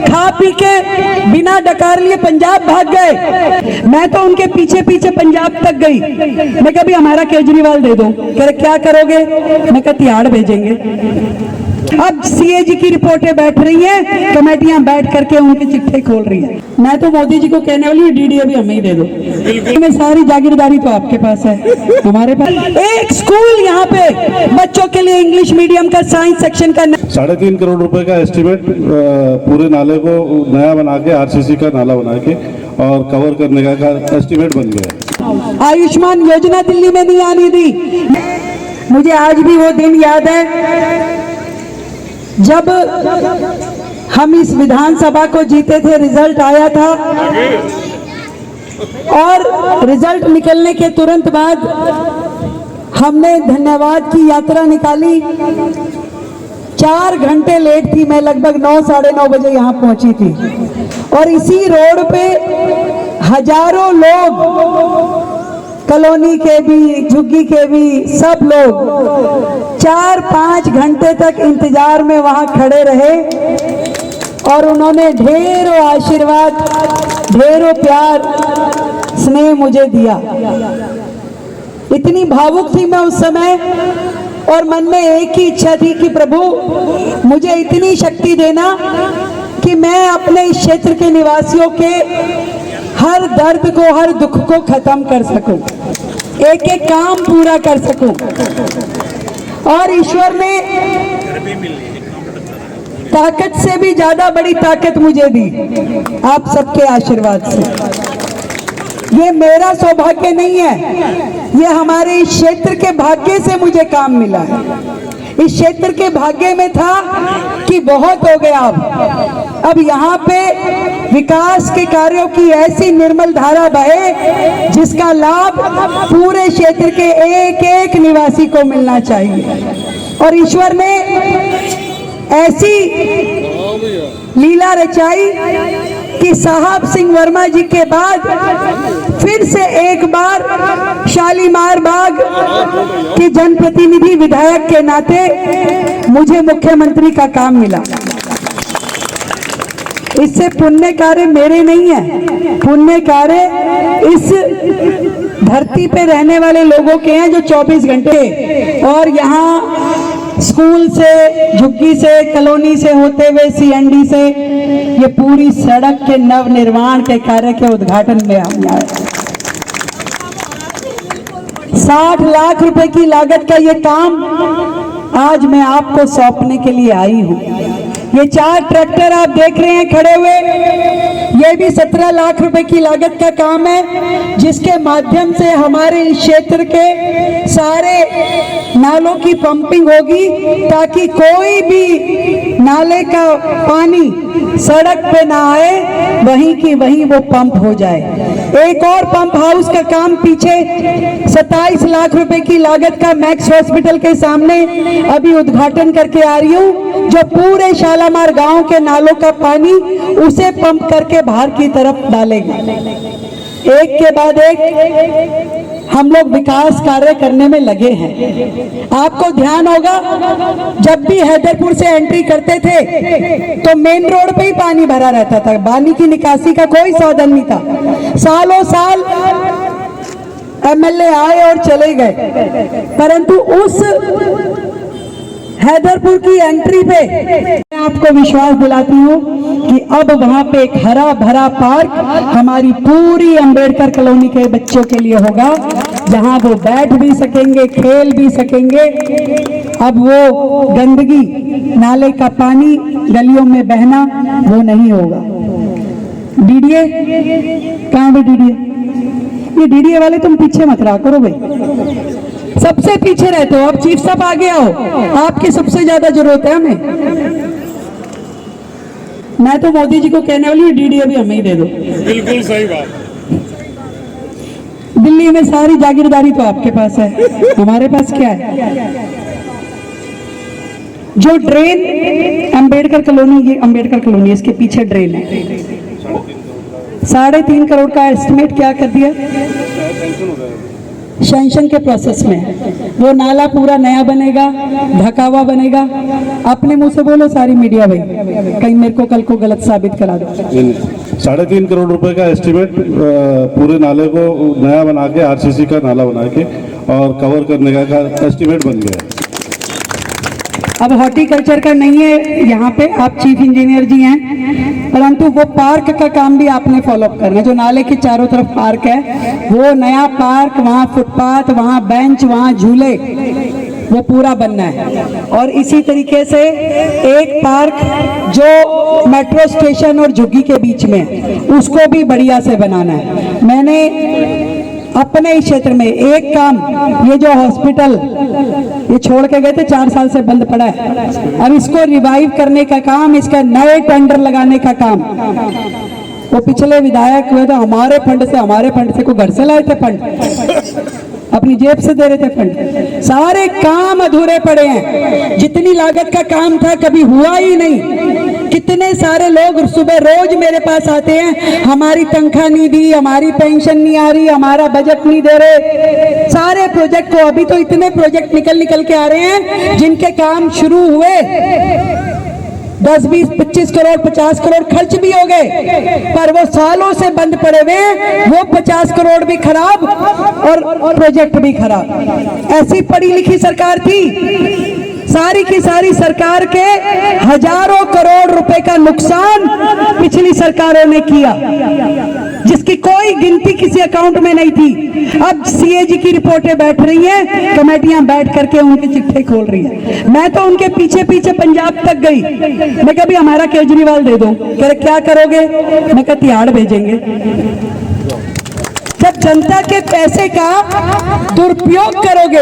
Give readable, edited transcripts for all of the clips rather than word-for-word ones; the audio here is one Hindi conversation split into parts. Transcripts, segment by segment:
खा पी के बिना डकार लिए पंजाब भाग गए। मैं तो उनके पीछे पीछे पंजाब तक गई। मैं कभी हमारा केजरीवाल दे दो, कह रहे क्या करोगे? मैं कहा तिहाड़ भेजेंगे। अब सीएजी की रिपोर्टें बैठ रही हैं, कमेटियां बैठ करके उनके चिट्ठे खोल रही है। मैं तो मोदी जी को कहने वाली हूँ डीडीए भी हमें ही दे दो। में सारी जागीरदारी तो आपके पास है, हमारे पास एक स्कूल यहाँ पे बच्चों के लिए इंग्लिश मीडियम का साइंस सेक्शन का 3.5 करोड़ रुपए का एस्टिमेट पूरे नाले को नया बना के आरसीसी का नाला बना के और कवर करने का एस्टिमेट बन गया। आयुष्मान योजना दिल्ली में नहीं आनी थी। मुझे आज भी वो दिन याद है जब हम इस विधानसभा को जीते थे, रिजल्ट आया था और रिजल्ट निकलने के तुरंत बाद हमने धन्यवाद की यात्रा निकाली। 4 घंटे लेट थी मैं, लगभग 9 साढ़े 9 बजे यहाँ पहुंची थी और इसी रोड पे हजारों लोग, कॉलोनी के भी, झुग्गी के भी, सब लोग 4-5 घंटे तक इंतजार में वहां खड़े रहे और उन्होंने ढेरों आशीर्वाद, ढेरों प्यार, स्नेह मुझे दिया। इतनी भावुक थी मैं उस समय और मन में एक ही इच्छा थी कि प्रभु मुझे इतनी शक्ति देना कि मैं अपने इस क्षेत्र के निवासियों के हर दर्द को, हर दुख को खत्म कर सकूं, एक एक काम पूरा कर सकूं। और ईश्वर ने ताकत से भी ज्यादा बड़ी ताकत मुझे दी, आप सबके आशीर्वाद से। ये मेरा सौभाग्य नहीं है, ये हमारे इस क्षेत्र के भाग्य से मुझे काम मिला है। इस क्षेत्र के भाग्य में था कि बहुत हो गया, अब यहाँ पे विकास के कार्यों की ऐसी निर्मल धारा बहे जिसका लाभ पूरे क्षेत्र के एक एक निवासी को मिलना चाहिए। और ईश्वर ने ऐसी लीला रचाई कि साहब सिंह वर्मा जी के बाद फिर से एक बार शालीमार बाग के जनप्रतिनिधि विधायक के नाते मुझे मुख्यमंत्री का काम मिला। इससे पुण्य कार्य मेरे नहीं है, पुण्य कार्य इस धरती पे रहने वाले लोगों के हैं जो 24 घंटे और यहाँ स्कूल से, झुग्गी से, कॉलोनी से होते हुए सीएनडी से ये पूरी सड़क के नव निर्माण के कार्य के उद्घाटन में हम आए। 60 लाख रुपए की लागत का ये काम आज मैं आपको सौंपने के लिए आई हूँ। ये 4 ट्रैक्टर आप देख रहे हैं खड़े हुए, ये भी 17 लाख रुपए की लागत का काम है, जिसके माध्यम से हमारे इस क्षेत्र के सारे नालों की पंपिंग होगी ताकि कोई भी नाले का पानी सड़क पे ना आए, वहीं की वहीं वो पंप हो जाए। एक और पंप हाउस का काम पीछे 27 लाख रुपए की लागत का मैक्स हॉस्पिटल के सामने अभी उद्घाटन करके आ रही हूँ, जो पूरे शालामार गांव के नालों का पानी उसे पंप करके बाहर की तरफ डालेगा। एक के बाद एक हम लोग विकास कार्य करने में लगे हैं। आपको ध्यान होगा जब भी हैदरपुर से एंट्री करते थे तो मेन रोड पे ही पानी भरा रहता था, पानी की निकासी का कोई साधन नहीं था। सालों साल एमएलए आए और चले गए, परंतु उस हैदरपुर की एंट्री पे मैं आपको विश्वास दिलाती हूँ कि अब वहां पे एक हरा भरा पार्क हमारी पूरी अंबेडकर कॉलोनी के बच्चों के लिए होगा, जहां वो बैठ भी सकेंगे, खेल भी सकेंगे। अब वो गंदगी, नाले का पानी गलियों में बहना वो नहीं होगा। डीडीए कहाँ भी डीडीए, ये डीडीए वाले तुम पीछे मत रहा करो भाई, सबसे पीछे रहते हो। अब चीफ साहब आगे आओ, आपकी सबसे ज्यादा जरूरत है हमें। मैं तो मोदी जी को कहने वाली हूँ डीडीए भी हमें ही दे दो। बिल्कुल सही बात। दिल्ली में सारी जागीरदारी तो आपके पास है, हमारे पास क्या है? जो ड्रेन अंबेडकर कॉलोनी, ये अंबेडकर कॉलोनी, इसके पीछे ड्रेन है, 3.5 करोड़ का एस्टिमेट क्या कर दिया? सैंक्शन के प्रोसेस में है। वो नाला पूरा नया बनेगा, ढका हुआ बनेगा। अपने मुंह से बोलो सारी मीडिया भाई, कहीं मेरे को कल को गलत साबित करा दो। 3.5 करोड़ रुपए का एस्टिमेट पूरे नाले को नया बना के आरसीसी का नाला बना के और कवर करने का एस्टिमेट बन गया है। अब हॉर्टिकल्चर का नहीं है यहाँ पे, आप चीफ इंजीनियर जी हैं, परंतु वो पार्क का काम भी आपने फॉलोअप करना है। जो नाले के चारों तरफ पार्क है, वो नया पार्क, वहाँ फुटपाथ, वहाँ बेंच, वहाँ झूले, वो पूरा बनना है। और इसी तरीके से एक पार्क जो मेट्रो स्टेशन और झुग्गी के बीच में है, उसको भी बढ़िया से बनाना है। मैंने अपने इस क्षेत्र में एक काम, ये जो हॉस्पिटल ये छोड़ के गए थे, 4 साल से बंद पड़ा है, अब इसको रिवाइव करने का काम, इसका नए टेंडर लगाने का काम, वो पिछले विधायक हुए तो हमारे फंड से को घर से लाए थे फंड, अपनी जेब से दे रहे थे फंड। सारे काम अधूरे पड़े हैं, जितनी लागत का काम था कभी हुआ ही नहीं। कितने सारे लोग सुबह रोज मेरे पास आते हैं, हमारी तनख्वाह नहीं दी, हमारी पेंशन नहीं आ रही, हमारा बजट नहीं दे रहे। सारे प्रोजेक्ट को, अभी तो इतने प्रोजेक्ट निकल के आ रहे हैं जिनके काम शुरू हुए, 10, 20, 25 करोड़ 50 करोड़ खर्च भी हो गए, पर वो सालों से बंद पड़े हुए, वो 50 करोड़ भी खराब और प्रोजेक्ट भी खराब। ऐसी पढ़ी लिखी सरकार थी। सारी की सारी सरकार के हजारों करोड़ रुपए का नुकसान पिछली सरकारों ने किया, जिसकी कोई गिनती किसी अकाउंट में नहीं थी। अब सीएजी की रिपोर्टें बैठ रही हैं, कमेटियां बैठ करके उनके चिट्ठे खोल रही हैं। मैं तो उनके पीछे पीछे पंजाब तक गई, मैं कभी हमारा केजरीवाल दे दो, कह रहे क्या करोगे, मैं कहा तिहाड़ भेजेंगे। जब जनता के पैसे का दुरुपयोग करोगे,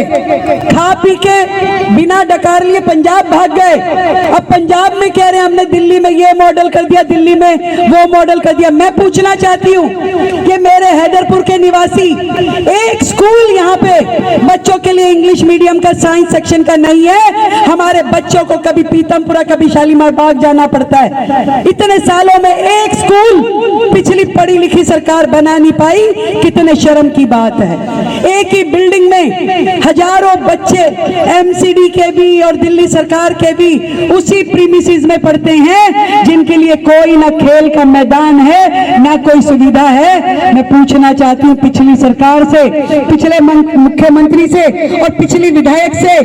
खा पी के बिना डकार लिए पंजाब भाग गए, अब पंजाब में कह रहे हैं हमने दिल्ली में ये मॉडल कर दिया, दिल्ली में वो मॉडल कर दिया। मैं पूछना चाहती हूँ कि मेरे हैदरपुर के निवासी, एक स्कूल यहाँ पे बच्चों के लिए इंग्लिश मीडियम का साइंस सेक्शन का नहीं है। हमारे बच्चों को कभी पीतमपुरा कभी शालीमार बाग जाना पड़ता है। इतने सालों में एक स्कूल पिछली पढ़ी लिखी सरकार बना नहीं पाई, कितने शर्म की बात है। एक ही बिल्डिंग में हजारों बच्चे एमसीडी के भी और दिल्ली सरकार के भी उसी प्रीमिसेस में पढ़ते हैं, जिनके लिए कोई ना खेल का मैदान है ना कोई सुविधा है। मैं पूछना चाहती हूँ पिछली सरकार से, पिछले मुख्यमंत्री से और पिछली विधायक से,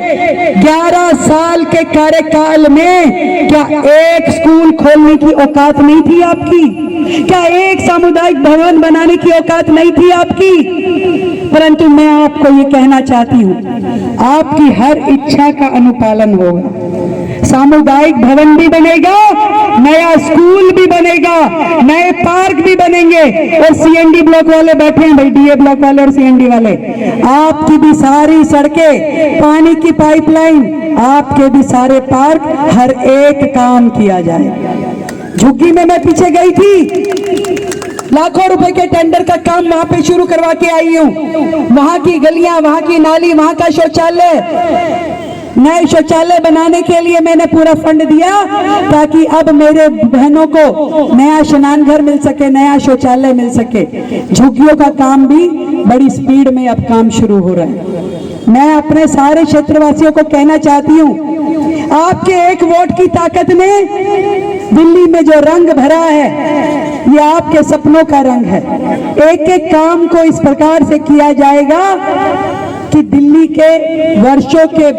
11 साल के कार्यकाल में क्या एक स्कूल खोलने की औकात नहीं थी आपकी? क्या एक सामुदायिक भवन बनाने की औकात नहीं थी आपकी? परंतु मैं आपको ये कहना चाहती हूँ, आपकी हर इच्छा का अनुपालन होगा। सामुदायिक भवन भी बनेगा, नया स्कूल भी बनेगा, नए पार्क भी बनेंगे। और सीएनडी ब्लॉक वाले बैठे हैं भाई, डीए ब्लॉक वाले और सीएनडी वाले, आपकी भी सारी सड़कें, पानी की पाइपलाइन, आपके भी सारे पार्क, हर एक काम किया जाए। झुग्गी में मैं पीछे गई थी, लाखों रुपए के टेंडर का काम वहां पे शुरू करवा के आई हूँ। वहां की गलियां, वहां की नाली, वहां का शौचालय, नए शौचालय बनाने के लिए मैंने पूरा फंड दिया, ताकि अब मेरे बहनों को नया स्नान घर मिल सके, नया शौचालय मिल सके। झुग्गियों का काम भी बड़ी स्पीड में अब काम शुरू हो रहा है। मैं अपने सारे क्षेत्रवासियों को कहना चाहती हूँ, आपके एक वोट की ताकत में दिल्ली में जो रंग भरा है, ये आपके सपनों का रंग है। एक एक काम को इस प्रकार से किया जाएगा कि दिल्ली के वर्षों के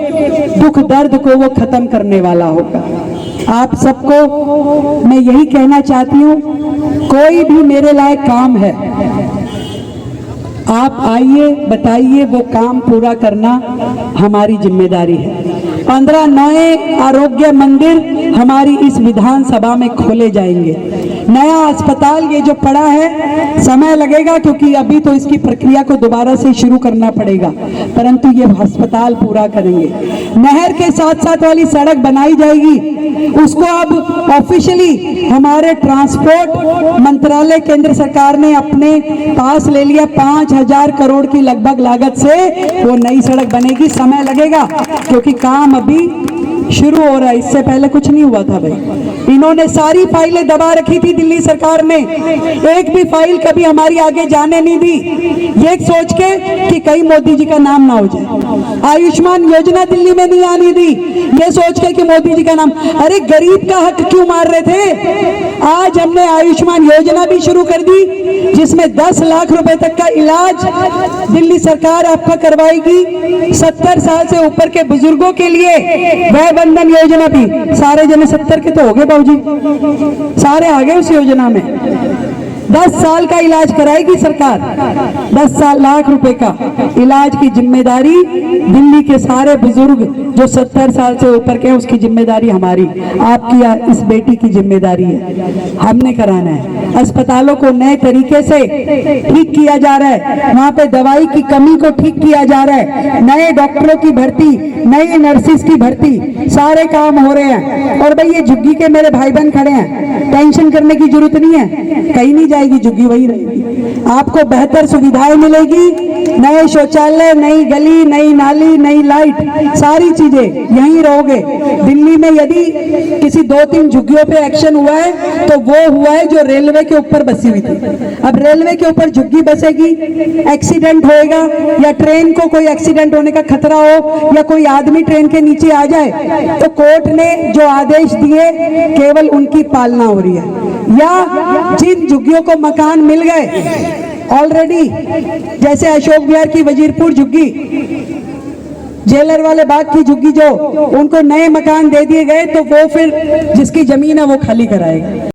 दुख दर्द को वो खत्म करने वाला होगा। आप सबको मैं यही कहना चाहती हूँ, कोई भी मेरे लायक काम है, आप आइए, बताइए, वो काम पूरा करना हमारी जिम्मेदारी है। 15 नए आरोग्य मंदिर हमारी इस विधानसभा में खोले जाएंगे। नया अस्पताल ये जो पड़ा है, समय लगेगा क्योंकि अभी तो इसकी प्रक्रिया को दोबारा से शुरू करना पड़ेगा, परंतु ये अस्पताल पूरा करेंगे। नहर के साथ साथ वाली सड़क बनाई जाएगी, उसको अब ऑफिशियली हमारे ट्रांसपोर्ट मंत्रालय केंद्र सरकार ने अपने पास ले लिया। 5000 करोड़ की लगभग लागत से वो नई सड़क बनेगी। समय लगेगा क्योंकि काम अभी शुरू हो रहा है, इससे पहले कुछ नहीं हुआ था भाई। इन्होंने सारी फाइलें दबा रखी थी दिल्ली सरकार ने, एक भी फाइल कभी हमारी आगे जाने नहीं दी, ये सोच के कि कहीं मोदी जी का नाम ना हो जाए। आयुष्मान योजना दिल्ली में नहीं आनी दी, ये सोच के कि मोदी जी का नाम, अरे गरीब का हक क्यों मार रहे थे। आज हमने आयुष्मान योजना भी शुरू कर दी, जिसमें 10 लाख रुपए तक का इलाज दिल्ली सरकार आपका करवाएगी। 70 साल से ऊपर के बुजुर्गों के लिए वह बंधन योजना भी, सारे जने 70 के तो हो गए बाबूजी, सारे आ गए उस योजना में। 10 साल का इलाज कराएगी सरकार, 10 लाख रुपए का इलाज की जिम्मेदारी दिल्ली के सारे बुजुर्ग जो 70 साल से ऊपर के हैं, उसकी जिम्मेदारी हमारी, आपकी या इस बेटी की जिम्मेदारी है, हमने कराना है। अस्पतालों को नए तरीके से ठीक किया जा रहा है, वहां पे दवाई की कमी को ठीक किया जा रहा है, नए डॉक्टरों की भर्ती, नई नर्सिस की भर्ती, सारे काम हो रहे हैं। और भाई ये झुग्गी के मेरे भाई बहन खड़े हैं, टेंशन करने की जरूरत नहीं है, कहीं नहीं जाएगी झुग्गी, वही रहेगी। आपको बेहतर सुविधाएं मिलेगी, नए शौचालय, नई गली, नई नाली, नई लाइट, सारी चीजें, यहीं रहोगे। दिल्ली में यदि किसी 2-3 झुग्गियों पे एक्शन हुआ है तो वो हुआ है जो रेलवे के ऊपर बसी हुई थी। अब रेलवे के ऊपर झुग्गी बसेगी, एक्सीडेंट होएगा या ट्रेन को कोई एक्सीडेंट होने का खतरा हो या कोई आदमी ट्रेन के नीचे आ जाए, तो कोर्ट ने जो आदेश दिए केवल उनकी पालना हो रही है। या जिन झुग्गियों को मकान मिल गए ऑलरेडी, जैसे अशोक विहार की वजीरपुर झुग्गी, जेलर वाले बाग की झुग्गी, जो उनको नए मकान दे दिए गए, तो वो फिर जिसकी जमीन है वो खाली कराएगा।